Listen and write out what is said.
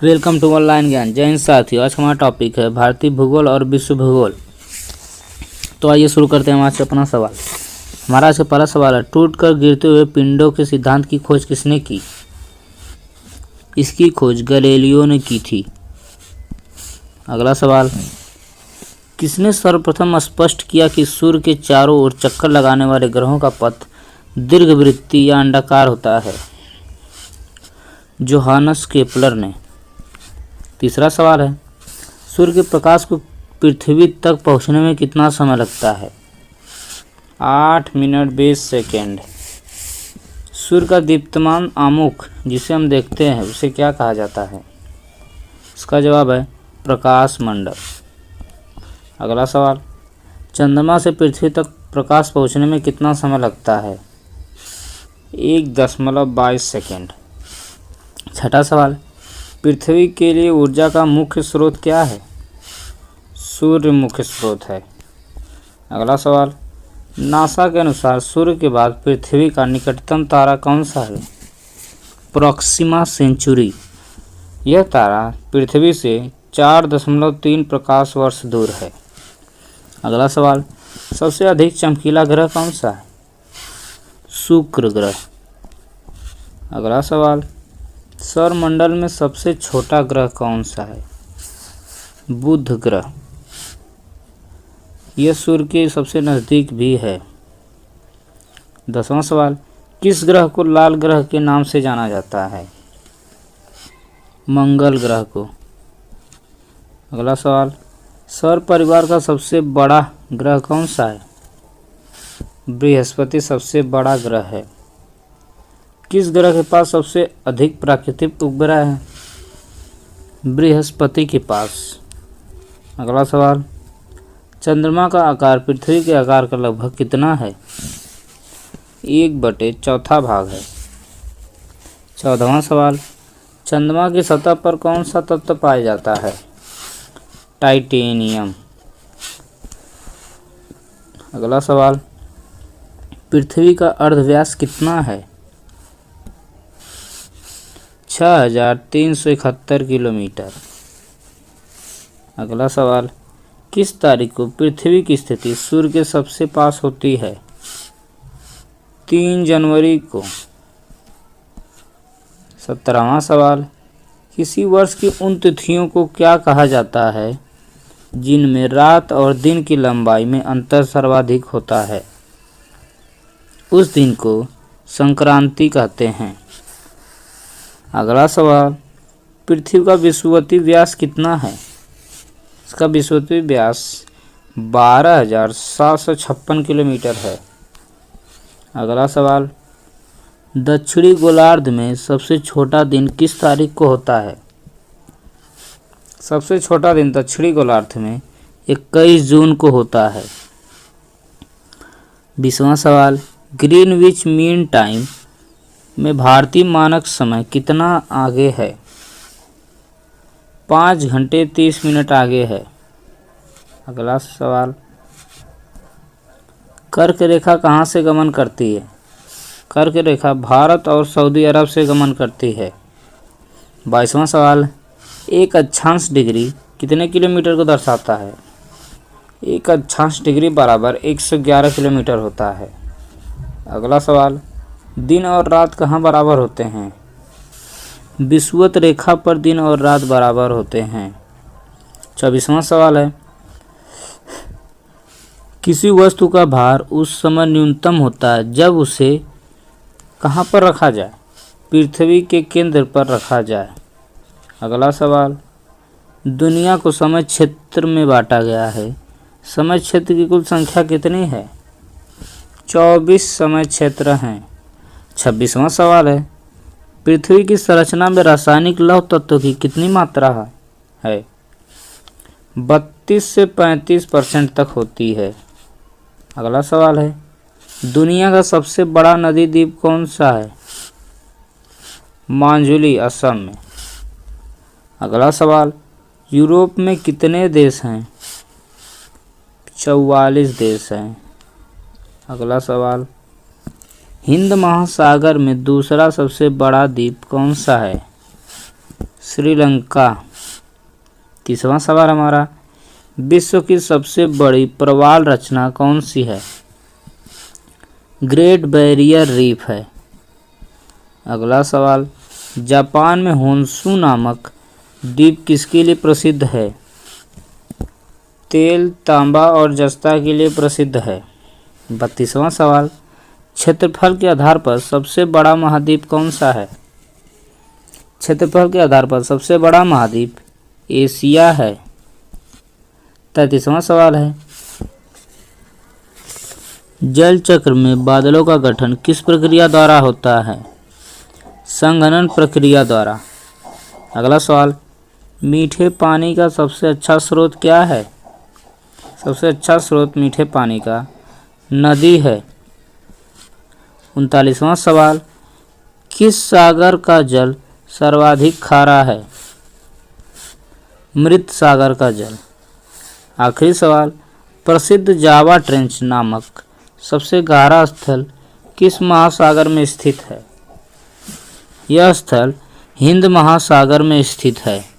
Welcome to online ज्ञान। जय हिंद साथियों, आज हमारा टॉपिक है भारतीय भूगोल और विश्व भूगोल। तो आइए शुरू करते हैं आज से अपना सवाल। हमारा आज का पहला सवाल है, टूटकर गिरते हुए पिंडों के सिद्धांत की खोज किसने की? इसकी खोज गैलीलियो ने की थी। अगला सवाल, किसने सर्वप्रथम स्पष्ट किया कि सूर्य के चारों ओर चक्कर लगाने वाले ग्रहों का पथ दीर्घवृत्तीय या अंडाकार होता है? जोहानस केपलर ने। तीसरा सवाल है, सूर्य के प्रकाश को पृथ्वी तक पहुंचने में कितना समय लगता है? 8 मिनट 20 सेकेंड। सूर्य का दीप्तमान आमुख जिसे हम देखते हैं उसे क्या कहा जाता है? इसका जवाब है प्रकाश मंडल। अगला सवाल, चंद्रमा से पृथ्वी तक प्रकाश पहुंचने में कितना समय लगता है? 1.22 सेकेंड। छठा सवाल, पृथ्वी के लिए ऊर्जा का मुख्य स्रोत क्या है? सूर्य मुख्य स्रोत है। अगला सवाल, नासा के अनुसार सूर्य के बाद पृथ्वी का निकटतम तारा कौन सा है? Proxima Centauri. यह तारा पृथ्वी से 4.3 प्रकाश वर्ष दूर है। अगला सवाल, सबसे अधिक चमकीला ग्रह कौन सा है? शुक्र ग्रह। अगला सवाल, सौरमंडल में सबसे छोटा ग्रह कौन सा है? बुध ग्रह। यह सूर्य के सबसे नज़दीक भी है। 10वां सवाल, किस ग्रह को लाल ग्रह के नाम से जाना जाता है? मंगल ग्रह को। अगला सवाल, सौर परिवार का सबसे बड़ा ग्रह कौन सा है? बृहस्पति सबसे बड़ा ग्रह है। किस ग्रह के पास सबसे अधिक प्राकृतिक उपग्रह है? बृहस्पति के पास। अगला सवाल, चंद्रमा का आकार पृथ्वी के आकार का लगभग कितना है? 1/4 भाग है। 14वां सवाल, चंद्रमा की सतह पर कौन सा तत्व पाया जाता है? टाइटेनियम। अगला सवाल, पृथ्वी का अर्धव्यास कितना है? 6371 किलोमीटर। अगला सवाल, किस तारीख को पृथ्वी की स्थिति सूर्य के सबसे पास होती है? 3 जनवरी को। 17वां सवाल, किसी वर्ष की उन तिथियों को क्या कहा जाता है जिनमें रात और दिन की लंबाई में अंतर सर्वाधिक होता है? उस दिन को संक्रांति कहते हैं। अगला सवाल, पृथ्वी का विषुवतीय व्यास कितना है? इसका विषुवतीय व्यास 12,756 किलोमीटर है। अगला सवाल, दक्षिणी गोलार्ध में सबसे छोटा दिन किस तारीख को होता है? सबसे छोटा दिन दक्षिणी गोलार्ध में 21 जून को होता है। 20वां सवाल, ग्रीनविच मीन टाइम में भारतीय मानक समय कितना आगे है? 5 घंटे 30 मिनट आगे है। अगला सवाल, कर्क रेखा कहाँ से गमन करती है? कर्क रेखा भारत और सऊदी अरब से गमन करती है। 22वां सवाल, एक अक्षांश डिग्री कितने किलोमीटर को दर्शाता है? एक अक्षांश डिग्री बराबर 111 किलोमीटर होता है। अगला सवाल, दिन और रात कहाँ बराबर होते हैं? विषुवत रेखा पर दिन और रात बराबर होते हैं। 24वां सवाल है, किसी वस्तु का भार उस समय न्यूनतम होता है जब उसे कहाँ पर रखा जाए? पृथ्वी के केंद्र पर रखा जाए। अगला सवाल, दुनिया को समय क्षेत्र में बांटा गया है। समय क्षेत्र की कुल संख्या कितनी है? 24 समय क्षेत्र हैं। 26वां सवाल है, पृथ्वी की संरचना में रासायनिक लौह तत्वों की कितनी मात्रा है? 32 से 35% तक होती है। अगला सवाल है, दुनिया का सबसे बड़ा नदी द्वीप कौन सा है? मांजुली, असम में। अगला सवाल, यूरोप में कितने देश हैं? 44 देश हैं। अगला सवाल, हिंद महासागर में दूसरा सबसे बड़ा द्वीप कौन सा है? श्रीलंका। तीसवां सवाल हमारा, विश्व की सबसे बड़ी प्रवाल रचना कौन सी है? ग्रेट बैरियर रीफ है। अगला सवाल, जापान में होन्शु नामक द्वीप किसके लिए प्रसिद्ध है? तेल, तांबा और जस्ता के लिए प्रसिद्ध है। 32वां सवाल, क्षेत्रफल के आधार पर सबसे बड़ा महाद्वीप कौन सा है? क्षेत्रफल के आधार पर सबसे बड़ा महाद्वीप एशिया है। 33वां सवाल है, जल चक्र में बादलों का गठन किस प्रक्रिया द्वारा होता है? संघनन प्रक्रिया द्वारा। अगला सवाल, मीठे पानी का सबसे अच्छा स्रोत क्या है? सबसे अच्छा स्रोत मीठे पानी का नदी है। 39वां सवाल, किस सागर का जल सर्वाधिक खारा है? मृत सागर का जल। आखिरी सवाल, प्रसिद्ध जावा ट्रेंच नामक सबसे गहरा स्थल किस महासागर में स्थित है? यह स्थल हिंद महासागर में स्थित है।